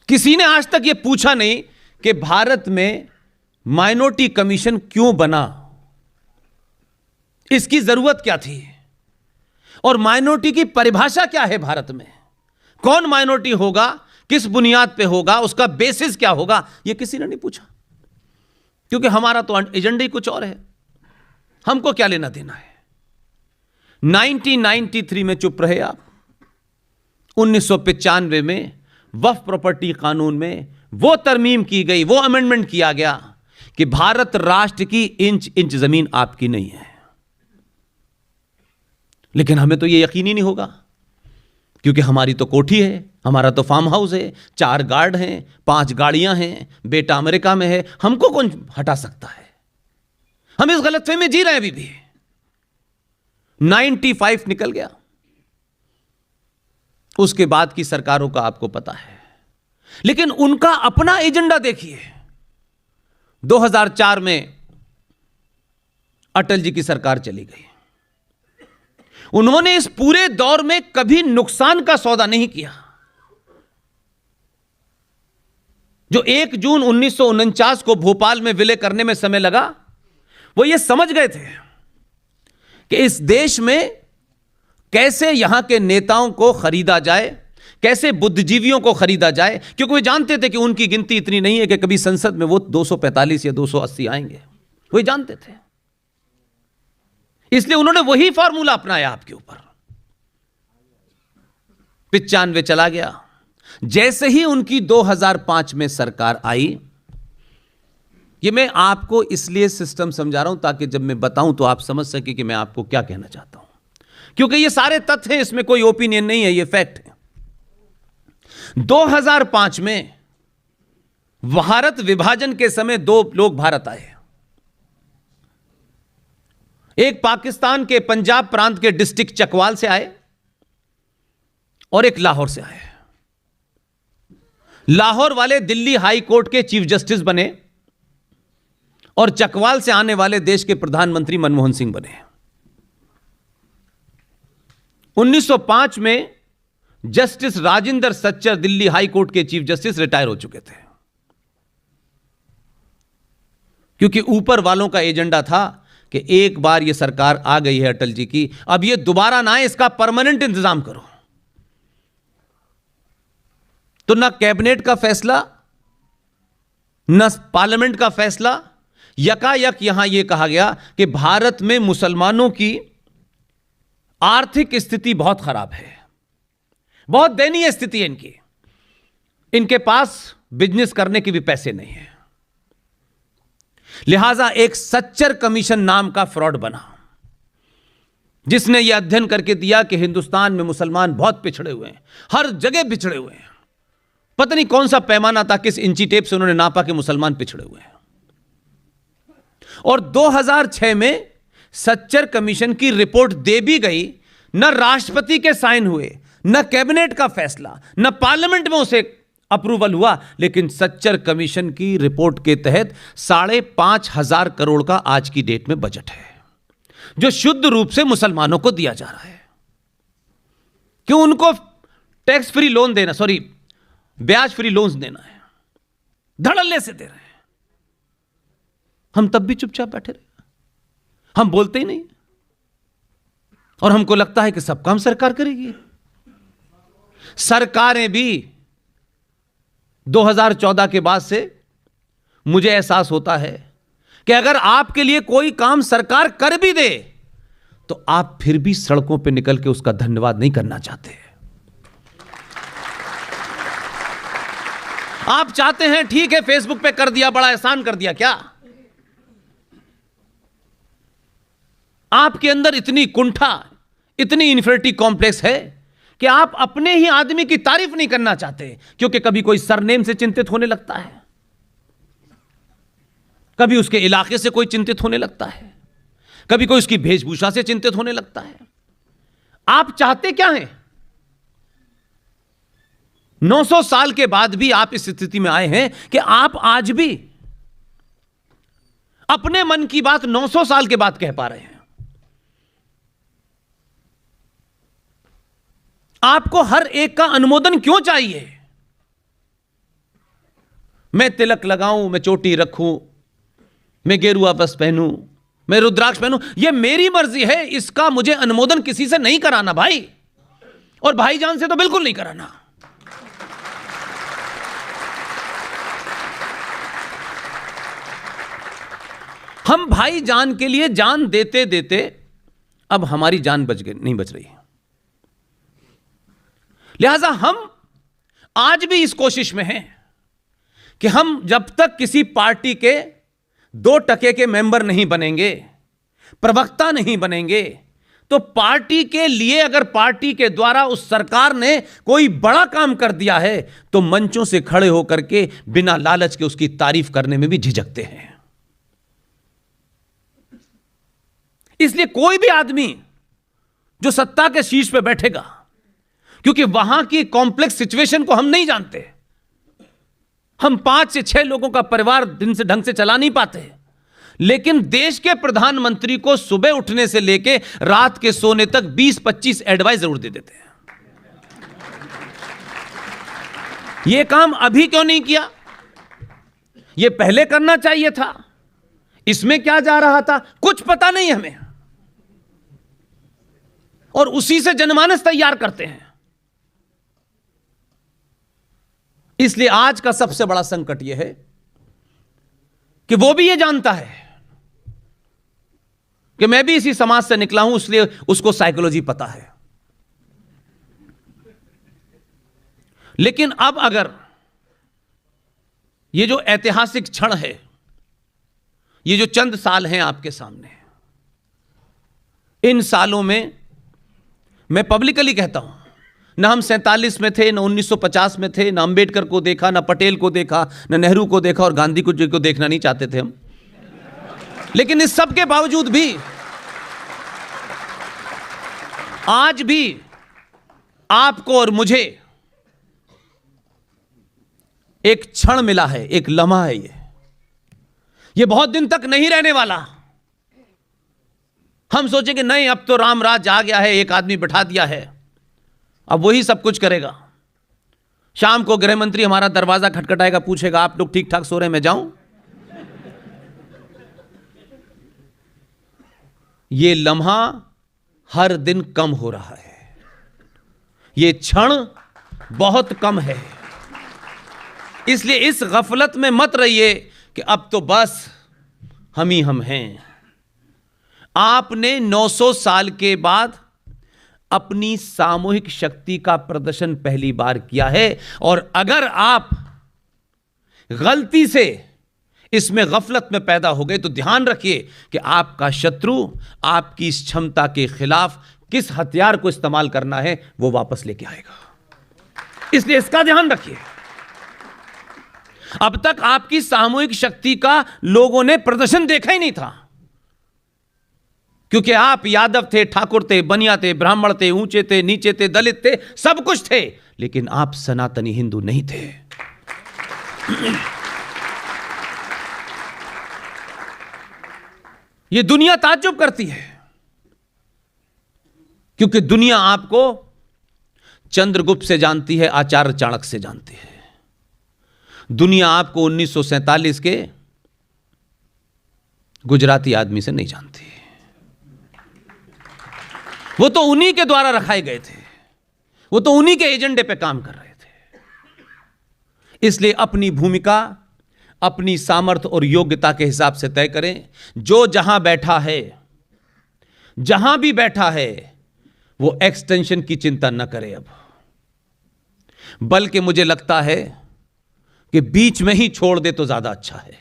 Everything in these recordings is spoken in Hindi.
किसी ने आज तक यह पूछा नहीं कि भारत में माइनॉरिटी कमीशन क्यों बना, इसकी जरूरत क्या थी, और माइनॉरिटी की परिभाषा क्या है भारत में, कौन माइनॉरिटी होगा, किस बुनियाद पे होगा, उसका बेसिस क्या होगा, यह किसी ने नहीं पूछा। क्योंकि हमारा तो एजेंडा ही कुछ और है, हमको क्या लेना देना है। 1993 में चुप रहे आप, 1995 में वक्फ प्रॉपर्टी कानून में वो तरमीम की गई, वो अमेंडमेंट किया गया कि भारत राष्ट्र की इंच इंच जमीन आपकी नहीं है। लेकिन हमें तो ये यकीन ही नहीं होगा, क्योंकि हमारी तो कोठी है, हमारा तो फार्म हाउस है, 4 गार्ड हैं, 5 गाड़ियां हैं, बेटा अमेरिका में है, हमको कौन हटा सकता है। हम इस गलतफहमी में जी रहे हैं अभी भी। 95 निकल गया, उसके बाद की सरकारों का आपको पता है, लेकिन उनका अपना एजेंडा देखिए। 2004 में अटल जी की सरकार चली गई, उन्होंने इस पूरे दौर में कभी नुकसान का सौदा नहीं किया। जो 1 जून 1949 को भोपाल में विलय करने में समय लगा, वो ये समझ गए थे कि इस देश में कैसे यहां के नेताओं को खरीदा जाए, कैसे बुद्धिजीवियों को खरीदा जाए, क्योंकि वे जानते थे कि उनकी गिनती इतनी नहीं है कि कभी संसद में वो 245 या 280 आएंगे, वो जानते थे। इसलिए उन्होंने वही फॉर्मूला अपनाया आपके ऊपर। 95 चला गया, जैसे ही उनकी 2005 में सरकार आई। ये मैं आपको इसलिए सिस्टम समझा रहा हूं ताकि जब मैं बताऊं तो आप समझ सके कि मैं आपको क्या कहना चाहता हूं, क्योंकि ये सारे तथ्य हैं, इसमें कोई ओपिनियन नहीं है, ये फैक्ट है। 2005 में भारत विभाजन के समय 2 लोग भारत आए, एक पाकिस्तान के पंजाब प्रांत के डिस्ट्रिक्ट चकवाल से आए और एक लाहौर से आए। लाहौर वाले दिल्ली हाई कोर्ट के चीफ जस्टिस बने और चकवाल से आने वाले देश के प्रधानमंत्री मनमोहन सिंह बने। 1905 में justice Rajendra Sachar Delhi high court के चीफ जस्टिस रिटायर हो चुके थे, क्योंकि ऊपर वालों का एजेंडा था कि एक बार यह सरकार आ गई है अटल जी की, अब यह दोबारा ना आए, इसका परमानेंट इंतजाम करो। तो ना कैबिनेट का फैसला, ना पार्लियामेंट का फैसला, यकायक यहां यह कहा गया कि भारत में मुसलमानों की आर्थिक स्थिति बहुत खराब है, बहुत दयनीय स्थिति है इनकी, इनके पास बिजनेस करने के भी पैसे नहीं है। लिहाजा एक सच्चर कमीशन नाम का फ्रॉड बना, जिसने यह अध्ययन करके दिया कि हिंदुस्तान में मुसलमान बहुत पिछड़े हुए हैं, हर जगह पिछड़े हुए हैं। पता नहीं कौन सा पैमाना था, किस इंची टेप से उन्होंने नापा कि मुसलमान पिछड़े हुए हैं। और 2006 में सच्चर कमीशन की रिपोर्ट दे भी गई, न राष्ट्रपति के साइन हुए, न कैबिनेट का फैसला, न पार्लियामेंट में उसे अप्रूवल हुआ, लेकिन सच्चर कमीशन की रिपोर्ट के तहत 5,500 करोड़ का आज की डेट में बजट है, जो शुद्ध रूप से मुसलमानों को दिया जा रहा है। क्यों उनको टैक्स फ्री लोन देना, सॉरी ब्याज फ्री लोन्स देना है, धड़ल्ले से दे रहे हैं। हम तब भी चुपचाप बैठे रहे, हम बोलते ही नहीं, और हमको लगता है कि सब काम सरकार करेगी। सरकारें भी 2014 के बाद से मुझे एहसास होता है कि अगर आपके लिए कोई काम सरकार कर भी दे तो आप फिर भी सड़कों पर निकल के उसका धन्यवाद नहीं करना चाहते। आप चाहते हैं ठीक है फेसबुक पे कर दिया, बड़ा एहसान कर दिया। क्या आपके अंदर इतनी कुंठा, इतनी इन्फिनिटी कॉम्प्लेक्स है कि आप अपने ही आदमी की तारीफ नहीं करना चाहते, क्योंकि कभी कोई सरनेम से चिंतित होने लगता है, कभी उसके इलाके से कोई चिंतित होने लगता है, कभी कोई उसकी वेशभूषा से चिंतित होने लगता है। आप चाहते क्या हैं? 900 साल के बाद भी आप इस स्थिति में आए हैं कि आप आज भी अपने मन की बात 900 साल के बाद कह पा रहे हैं। आपको हर एक का अनुमोदन क्यों चाहिए? मैं तिलक लगाऊं, मैं चोटी रखूं, मैं गेरुआ वस्त्र पहनूं, मैं रुद्राक्ष पहनूं, यह मेरी मर्जी है। इसका मुझे अनुमोदन किसी से नहीं कराना भाई, और भाईजान से तो बिल्कुल नहीं कराना। हम भाईजान के लिए जान देते देते अब हमारी जान नहीं बच रही है। लिहाजा हम आज भी इस कोशिश में हैं कि हम जब तक किसी पार्टी के 2% के मेंबर नहीं बनेंगे, प्रवक्ता नहीं बनेंगे, तो पार्टी के लिए अगर पार्टी के द्वारा उस सरकार ने कोई बड़ा काम कर दिया है तो मंचों से खड़े होकर के बिना लालच के उसकी तारीफ करने में भी झिझकते हैं। इसलिए कोई भी आदमी जो सत्ता के शीर्ष पे बैठेगा, क्योंकि वहां की कॉम्प्लेक्स सिचुएशन को हम नहीं जानते, हम 5 से 6 लोगों का परिवार दिन से ढंग से चला नहीं पाते, लेकिन देश के प्रधानमंत्री को सुबह उठने से लेके रात के सोने तक 20-25 एडवाइस जरूर दे देते हैं। यह काम अभी क्यों नहीं किया? यह पहले करना चाहिए था। इसमें क्या जा रहा था कुछ पता नहीं हमें, और उसी से जनमानस तैयार करते हैं। इसलिए आज का सबसे बड़ा संकट यह है कि वो भी यह जानता है कि मैं भी इसी समाज से निकला हूं, इसलिए उसको साइकोलॉजी पता है। लेकिन अब अगर ये जो ऐतिहासिक क्षण है, ये जो चंद साल हैं आपके सामने, इन सालों में मैं पब्लिकली कहता हूं, ना हम 47 में थे, ना 1950 में थे, ना अंबेडकर को देखा, ना पटेल को देखा, ना नेहरू को देखा, और गांधी को देखना नहीं चाहते थे हम। लेकिन इस सब के बावजूद भी आज भी आपको और मुझे एक क्षण मिला है, एक लम्हा है। ये बहुत दिन तक नहीं रहने वाला। हम सोचे कि नहीं, अब तो राम राज आ गया है, एक आदमी बैठा दिया है, अब वही सब कुछ करेगा। शाम को गृह मंत्री हमारा दरवाजा खटखटाएगा, पूछेगा आप लोग ठीक ठाक सो रहे हैं, मैं जाऊं? ये लम्हा हर दिन कम हो रहा है, ये क्षण बहुत कम है। इसलिए इस गफलत में मत रहिए कि अब तो बस हम ही हम हैं। आपने 900 साल के बाद अपनी सामूहिक शक्ति का प्रदर्शन पहली बार किया है, और अगर आप गलती से इसमें गफलत में पैदा हो गए तो ध्यान रखिए कि आपका शत्रु आपकी इस क्षमता के खिलाफ किस हथियार को इस्तेमाल करना है वो वापस लेके आएगा। इसलिए इसका ध्यान रखिए। अब तक आपकी सामूहिक शक्ति का लोगों ने प्रदर्शन देखा ही नहीं था, क्योंकि आप यादव थे, ठाकुर थे, बनिया थे, ब्राह्मण थे, ऊंचे थे, नीचे थे, दलित थे, सब कुछ थे, लेकिन आप सनातनी हिंदू नहीं थे। यह दुनिया ताज्जुब करती है, क्योंकि दुनिया आपको चंद्रगुप्त से जानती है, आचार्य चाणक्य से जानती है। दुनिया आपको 1947 के गुजराती आदमी से नहीं जानती। वो तो उन्हीं के द्वारा रखाए गए थे, वो तो उन्हीं के एजेंडे पे काम कर रहे थे। इसलिए अपनी भूमिका अपनी सामर्थ्य और योग्यता के हिसाब से तय करें। जो जहां बैठा है, जहां भी बैठा है, वो एक्सटेंशन की चिंता न करे अब, बल्कि मुझे लगता है कि बीच में ही छोड़ दे तो ज्यादा अच्छा है।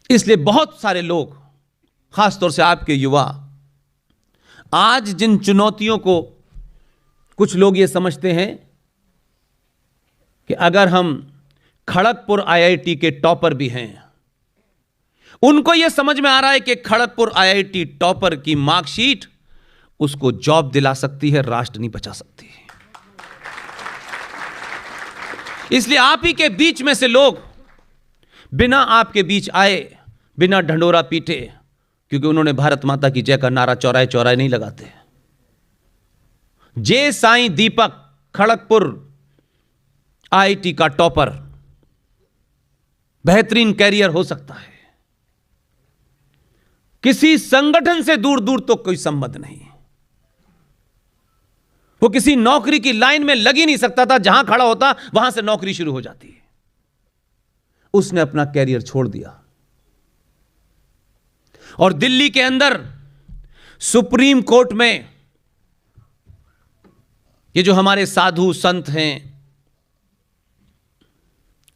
इसलिए बहुत सारे लोग, खासतौर से आपके युवा, आज जिन चुनौतियों को कुछ लोग ये समझते हैं कि अगर हम खड़गपुर आईआईटी के टॉपर भी हैं, उनको यह समझ में आ रहा है कि खड़गपुर आईआईटी टॉपर की मार्कशीट उसको जॉब दिला सकती है, राष्ट्र नहीं बचा सकती। इसलिए आप ही के बीच में से लोग बिना आपके बीच आए, बिना ढंडोरा पीटे, क्योंकि उन्होंने भारत माता की जय का नारा चौराहे चौराहे नहीं लगाते। जे साईं दीपक, खड़गपुर आईआईटी का टॉपर, बेहतरीन कैरियर हो सकता है। किसी संगठन से दूर दूर तो कोई संबंध नहीं। वो किसी नौकरी की लाइन में लग ही नहीं सकता था, जहां खड़ा होता वहां से नौकरी शुरू हो जाती है। उसने अपना कैरियर छोड़ दिया और दिल्ली के अंदर सुप्रीम कोर्ट में ये जो हमारे साधु संत हैं,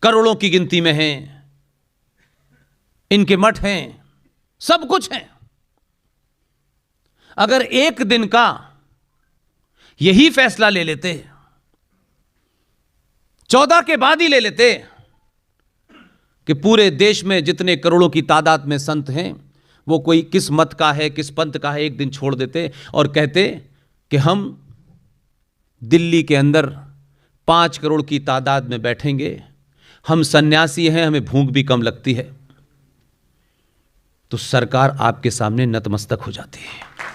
करोड़ों की गिनती में हैं, इनके मठ हैं, सब कुछ है। अगर एक दिन का यही फैसला ले लेते, 14 के बाद ही ले लेते कि पूरे देश में जितने करोड़ों की तादाद में संत हैं, वो कोई किस मत का है, किस पंथ का है, एक दिन छोड़ देते और कहते कि हम दिल्ली के अंदर 5 करोड़ की तादाद में बैठेंगे, हम सन्यासी हैं, हमें भूख भी कम लगती है, तो सरकार आपके सामने नतमस्तक हो जाती है।